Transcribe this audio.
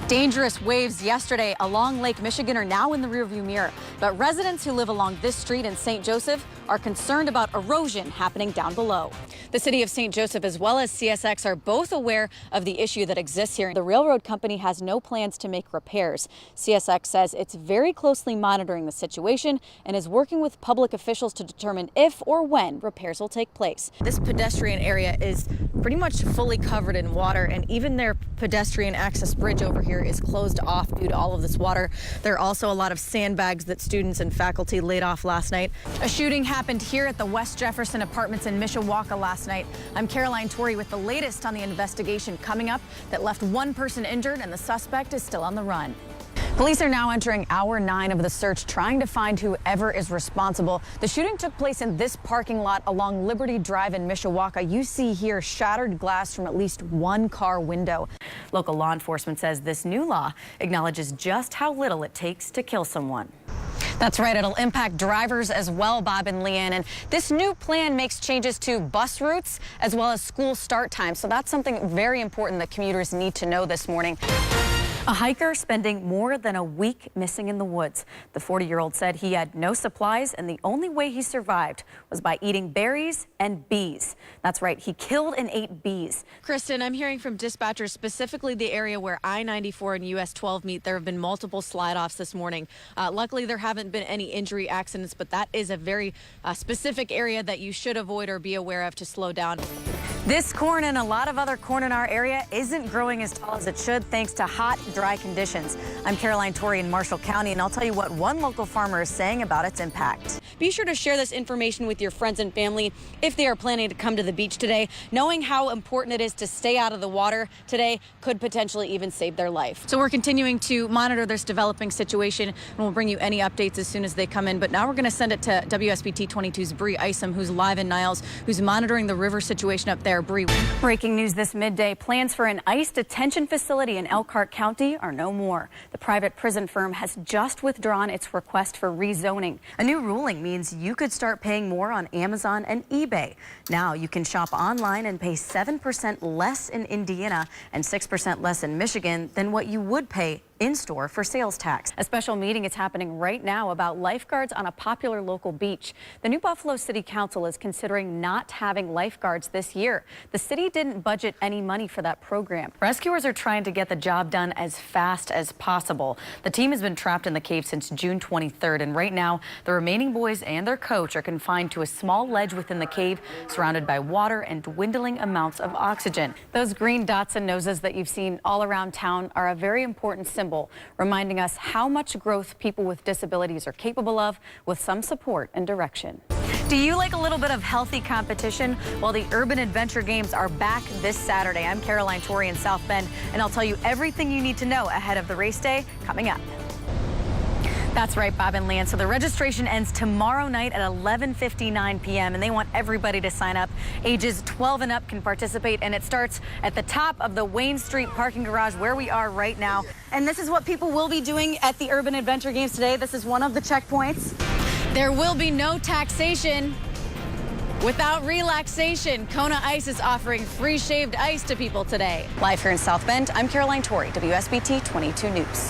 Dangerous waves yesterday along Lake Michigan are now in the rearview mirror, but residents who live along this street in St. Joseph are concerned about erosion happening down below. The city of St. Joseph as well as CSX are both aware of the issue that exists here. The railroad company has no plans to make repairs. CSX says it's very closely monitoring the situation and is working with public officials to determine if or when repairs will take place. This pedestrian area is pretty much fully covered in water, and even their pedestrian access bridge over here is closed off due to all of this water. There are also a lot of sandbags that students and faculty laid off last night. A shooting happened here at the West Jefferson Apartments in Mishawaka last night. I'm Caroline Torie with the latest on the investigation coming up that left one person injured and the suspect is still on the run. Police are now entering hour 9 of the search, trying to find whoever is responsible. The shooting took place in this parking lot along Liberty Drive in Mishawaka. You see here shattered glass from at least one car window. Local law enforcement says this new law acknowledges just how little it takes to kill someone. That's right. It'll impact drivers as well, Bob and Leanne. And this new plan makes changes to bus routes as well as school start times. So that's something very important that commuters need to know this morning. A hiker spending more than a week missing in the woods. The 40-year-old said he had no supplies and the only way he survived was by eating berries and bees. That's right, he killed and ate bees. Kristen, I'm hearing from dispatchers, specifically the area where I-94 and US 12 meet. There have been multiple slide-offs this morning. Luckily, there haven't been any injury accidents, but that is a very specific area that you should avoid or be aware of to slow down. This corn and a lot of other corn in our area isn't growing as tall as it should thanks to hot, dry conditions. I'm Caroline Torie in Marshall County, and I'll tell you what one local farmer is saying about its impact. Be sure to share this information with your friends and family if they are planning to come to the beach today. Knowing how important it is to stay out of the water today could potentially even save their life. So we're continuing to monitor this developing situation, and we'll bring you any updates as soon as they come in. But now we're going to send it to WSBT 22's Bree Isom, who's live in Niles, who's monitoring the river situation up there. Bree. Breaking news this midday. Plans for an ICE detention facility in Elkhart County are no more. The private prison firm has just withdrawn its request for rezoning. A new ruling means you could start paying more on Amazon and eBay. Now you can shop online and pay 7% less in Indiana and 6% less in Michigan than what you would pay in-store for sales tax. A special meeting is happening right now about lifeguards on a popular local beach. The New Buffalo City Council is considering not having lifeguards this year. The city didn't budget any money for that program. Rescuers are trying to get the job done as fast as possible. The team has been trapped in the cave since June 23rd, and right now the remaining boys and their coach are confined to a small ledge within the cave, surrounded by water and dwindling amounts of oxygen. Those green dots and noses that you've seen all around town are a very important symbol, reminding us how much growth people with disabilities are capable of with some support and direction. Do you like a little bit of healthy competition? Well, the Urban Adventure Games are back this Saturday. I'm Caroline Torie in South Bend, and I'll tell you everything you need to know ahead of the race day coming up. That's right, Bob and Leanne. So the registration ends tomorrow night at 11:59 p.m. and they want everybody to sign up. Ages 12 and up can participate, and it starts at the top of the Wayne Street parking garage where we are right now. And this is what people will be doing at the Urban Adventure Games today. This is one of the checkpoints. There will be no taxation without relaxation. Kona Ice is offering free shaved ice to people today. Live here in South Bend, I'm Caroline Torie, WSBT 22 News.